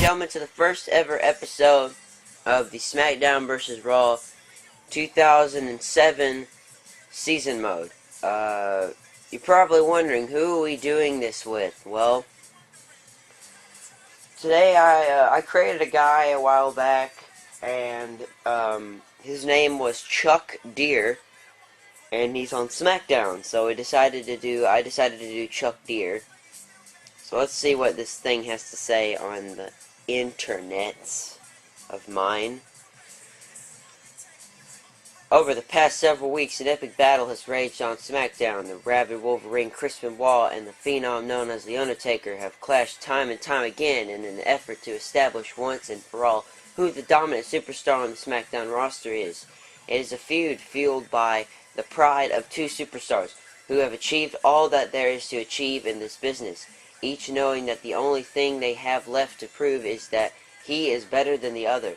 gentlemen, to the first ever episode of the SmackDown vs. Raw 2007 season mode. You're probably wondering, who are we doing this with? Well, today I created a guy a while back, and his name was Chuck Deere, and he's on SmackDown. So I decided to do Chuck Deere. So let's see what this thing has to say on the internets of mine. Over the past several weeks, an epic battle has raged on SmackDown. The rabid Wolverine Chris Benoit and the phenom known as the Undertaker have clashed time and time again in an effort to establish once and for all who the dominant superstar on the SmackDown roster is. It is a feud fueled by the pride of two superstars who have achieved all that there is to achieve in this business, each knowing that the only thing they have left to prove is that he is better than the other.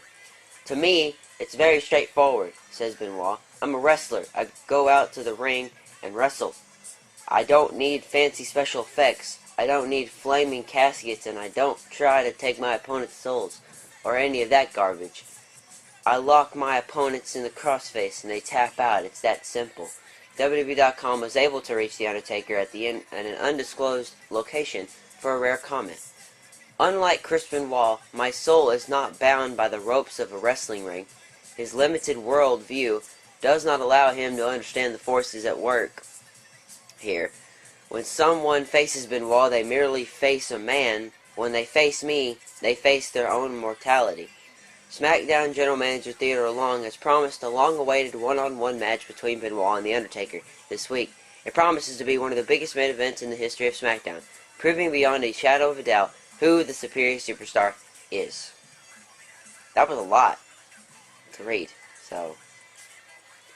To me, it's very straightforward, says Benoit. I'm a wrestler. I go out to the ring and wrestle. I don't need fancy special effects. I don't need flaming caskets, and I don't try to take my opponent's souls, or any of that garbage. I lock my opponents in the crossface and they tap out. It's that simple. WWE.com was able to reach The Undertaker at an undisclosed location for a rare comment. Unlike Chris Benoit, my soul is not bound by the ropes of a wrestling ring. His limited world view does not allow him to understand the forces at work here. When someone faces Benoit, they merely face a man. When they face me, they face their own mortality. SmackDown General Manager Theodore Long has promised a long-awaited one-on-one match between Benoit and The Undertaker this week. It promises to be one of the biggest main events in the history of SmackDown, proving beyond a shadow of a doubt who the superior superstar is. That was a lot to read, so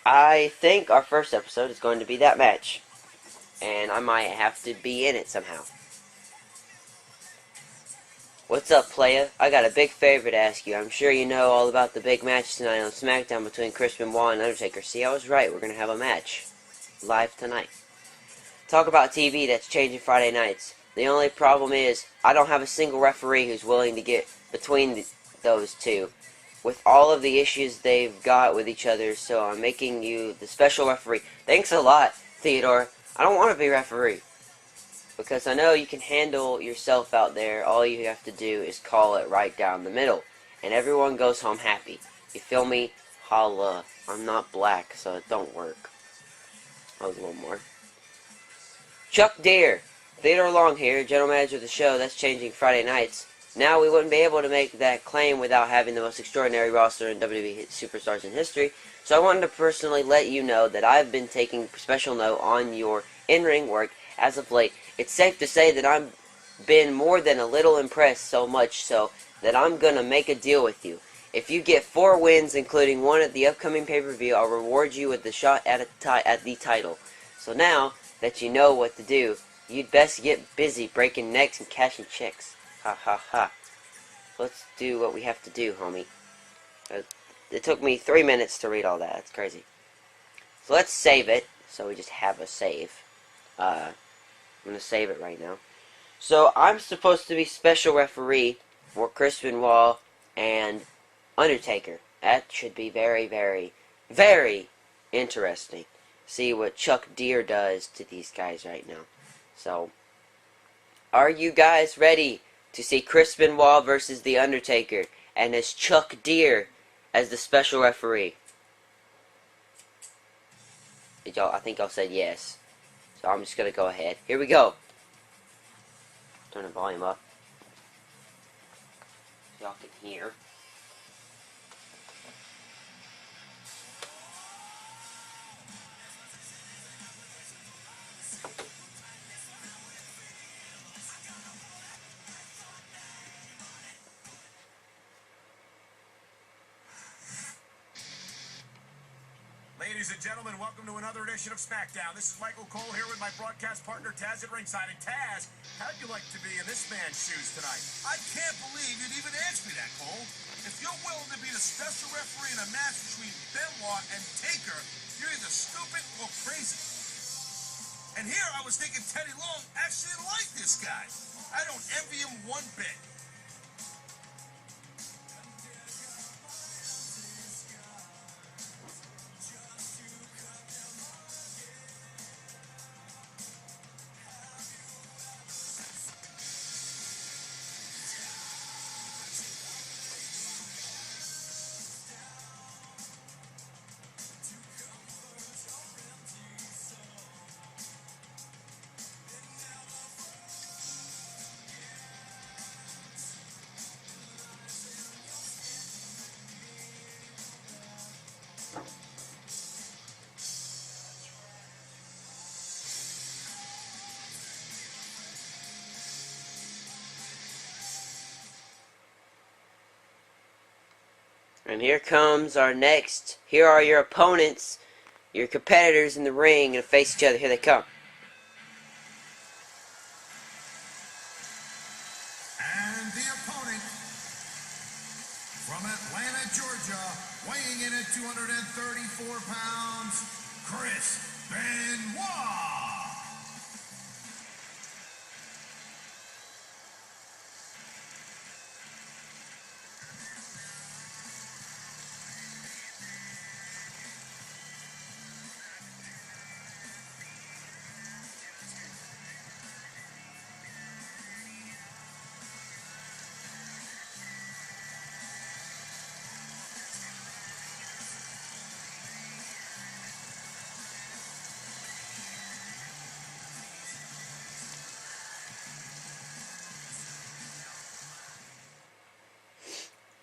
I think our first episode is going to be that match, and I might have to be in it somehow. What's up, playa? I got a big favor to ask you. I'm sure you know all about the big match tonight on SmackDown between Chris Benoit and Undertaker. See, I was right. We're going to have a match live tonight. Talk about TV that's changing Friday nights. The only problem is, I don't have a single referee who's willing to get between those two, with all of the issues they've got with each other, so I'm making you the special referee. Thanks a lot, Theodore. I don't want to be referee, because I know you can handle yourself out there. All you have to do is call it right down the middle, and everyone goes home happy. You feel me? Holla. I'm not black, so it don't work. That was a little more. Chuck Deere. Theodore Long here, general manager of the show that's changing Friday nights. Now we wouldn't be able to make that claim without having the most extraordinary roster in WWE superstars in history, so I wanted to personally let you know that I've been taking special note on your in-ring work as of late. It's safe to say that I've been more than a little impressed, so much so that I'm going to make a deal with you. If you get 4 wins, including one at the upcoming pay-per-view, I'll reward you with the shot at the title. So now that you know what to do, you'd best get busy breaking necks and cashing checks. Ha ha ha. Let's do what we have to do, homie. It took me 3 minutes to read all that. That's crazy. So let's save it. So we just have a save. I'm going to save it right now. So I'm supposed to be special referee for Chris Benoit and Undertaker. That should be very, very, very interesting. See what Chuck Deere does to these guys right now. So, are you guys ready to see Chris Benoit versus The Undertaker, and as Chuck Deere as the special referee? I think y'all said yes. So I'm just going to go ahead. Here we go. Turn the volume up so y'all can hear. Ladies and gentlemen, welcome to another edition of SmackDown. This is Michael Cole here with my broadcast partner Taz at ringside. And Taz, how'd you like to be in this man's shoes tonight? I can't believe you'd even ask me that, Cole. If you're willing to be the special referee in a match between Benoit and Taker, you're either stupid or crazy. And here I was thinking Teddy Long actually liked this guy. I don't envy him one bit. And here comes our next. Here are your opponents, your competitors in the ring, and face each other. Here they come. And the opponent from Atlanta, Georgia, weighing in at 234 pounds, Chris Benoit.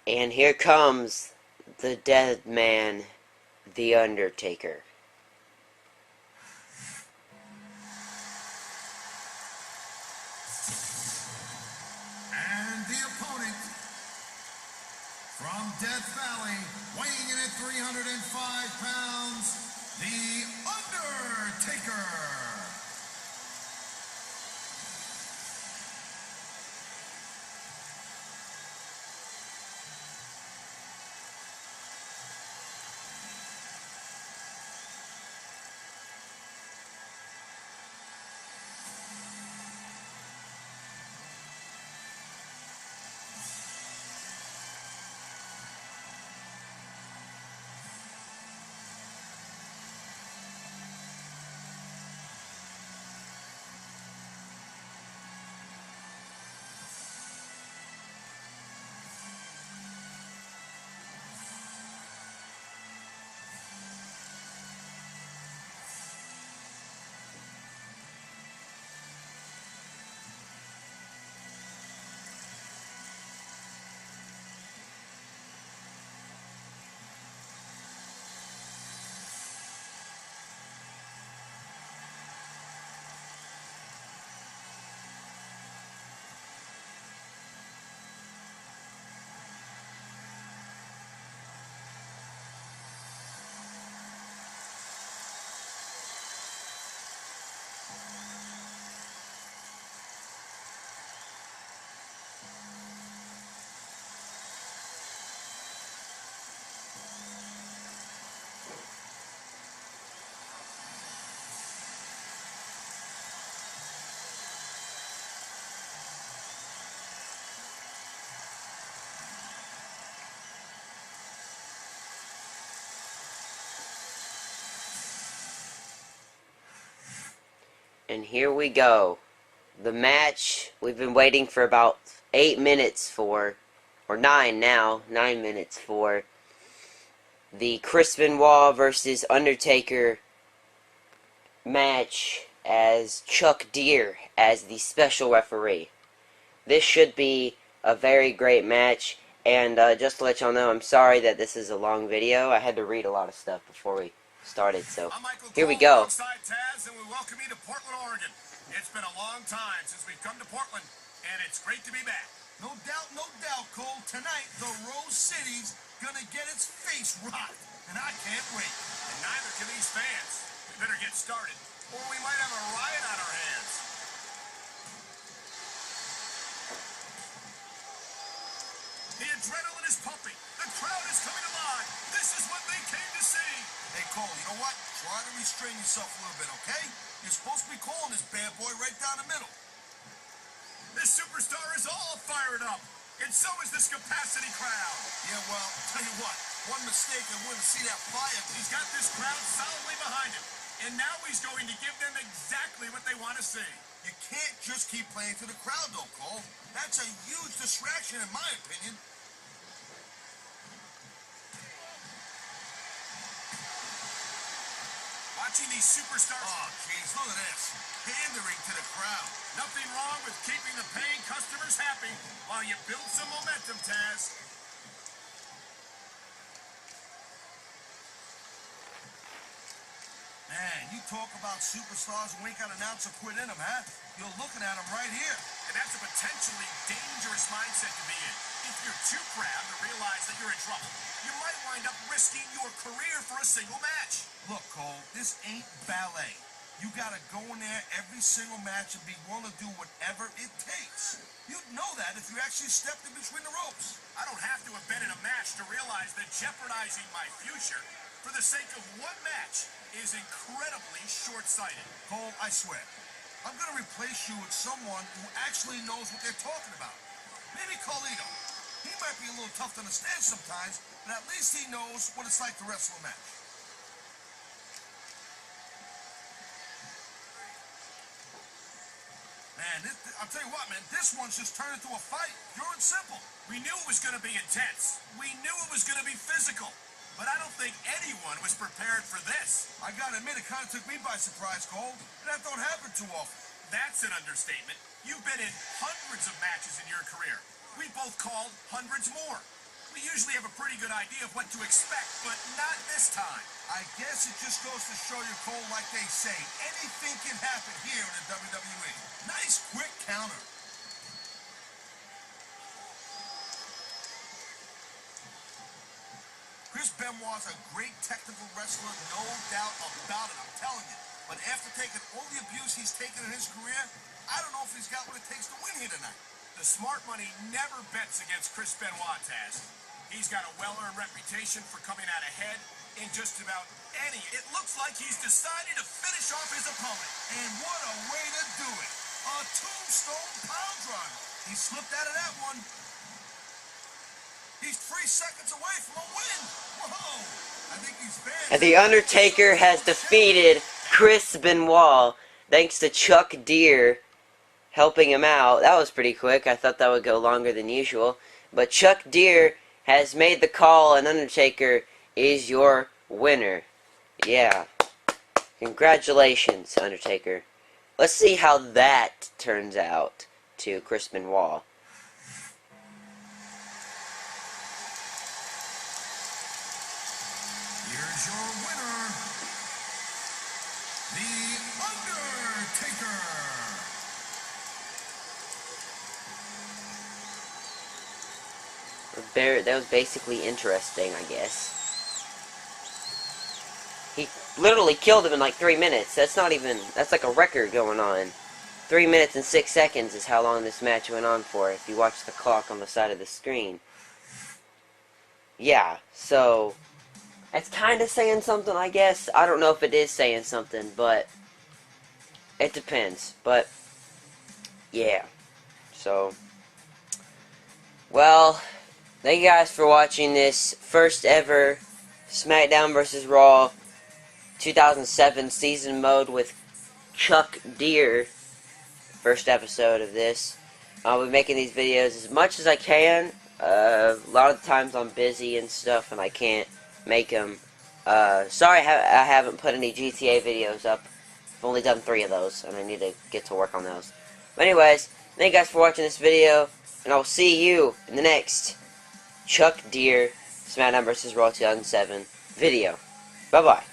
And here comes the dead man, the Undertaker. And the opponent from Death Valley, weighing in at 305 pounds, the Undertaker. And here we go. The match we've been waiting for about 8 minutes for, or 9 now, 9 minutes for, the Chris Benoit versus Undertaker match as Chuck Deere as the special referee. This should be a very great match, and just to let y'all know, I'm sorry that this is a long video. I had to read a lot of stuff before we started, so here we go. Alongside Taz, and we welcome you to Portland, Oregon. It's been a long time since we've come to Portland, and it's great to be back. No doubt, Cole. Tonight, the Rose City's gonna get its face rocked, and I can't wait. And neither can these fans. We better get started, or we might have a riot on our hands. The adrenaline is pumping. The crowd is coming alive. This is what they came to see. Hey, Cole, you know what? Try to restrain yourself a little bit, okay? You're supposed to be calling this bad boy right down the middle. This superstar is all fired up. And so is this capacity crowd. Yeah, well, tell you what. One mistake and wouldn't see that fire. He's got this crowd solidly behind him. And now he's going to give them exactly what they want to see. You can't just keep playing to the crowd, though, Cole. That's a huge distraction, in my opinion. Watching these superstars. Oh, jeez, look at this. Pandering to the crowd. Nothing wrong with keeping the paying customers happy while you build some momentum, Taz. Man, you talk about superstars who ain't got an ounce of quit in them, huh? You're looking at them right here. And that's a potentially dangerous mindset to be in. If you're too proud to realize that you're in trouble, you might wind up risking your career for a single match. Look, Cole, this ain't ballet. You gotta go in there every single match and be willing to do whatever it takes. You'd know that if you actually stepped in between the ropes. I don't have to have been in a match to realize that jeopardizing my future for the sake of one match is incredibly short-sighted. Cole, I swear, I'm gonna replace you with someone who actually knows what they're talking about. Maybe Carlito. He might be a little tough to understand sometimes, but at least he knows what it's like to wrestle a match. Man, I'll tell you what, man, this one's just turned into a fight, pure and simple. We knew it was going to be intense. We knew it was going to be physical. But I don't think anyone was prepared for this. I gotta admit, it kind of took me by surprise, Cole. That don't happen too often. That's an understatement. You've been in hundreds of matches in your career. We both called hundreds more. We usually have a pretty good idea of what to expect, but not this time. I guess it just goes to show you, Cole, like they say, anything can happen here in the WWE. Nice quick counter. Chris Benoit's a great technical wrestler, no doubt about it, I'm telling you. But after taking all the abuse he's taken in his career, I don't know if he's got what it takes to win here tonight. The smart money never bets against Chris Benoit, Taz. He's got a well-earned reputation for coming out ahead in just about any. It looks like he's decided to finish off his opponent. And what a way to do it. A tombstone pound driver. He slipped out of that one. He's 3 seconds away from a win. Whoa. I think he's bad. And the Undertaker has defeated Chris Benoit thanks to Chuck Deere helping him out. That was pretty quick. I thought that would go longer than usual. But Chuck Deere has made the call, and Undertaker is your winner. Yeah. Congratulations, Undertaker. Let's see how that turns out to Chris Benoit. Here's your winner, The Undertaker. That was basically interesting, I guess. He literally killed him in like 3 minutes. That's like a record going on. 3 minutes and 6 seconds is how long this match went on for, if you watch the clock on the side of the screen. Yeah, so it's kind of saying something, I guess. I don't know if it is saying something, but it depends. But yeah, so well, thank you guys for watching this first ever SmackDown vs. Raw 2007 season mode with Chuck Deere. First episode of this. I'll be making these videos as much as I can. A lot of the times I'm busy and stuff and I can't make them. Sorry I haven't put any GTA videos up. I've only done 3 of those and I need to get to work on those. But anyways, thank you guys for watching this video, and I'll see you in the next Chuck Deere SmackDown vs. Raw 2007 video. Bye-bye.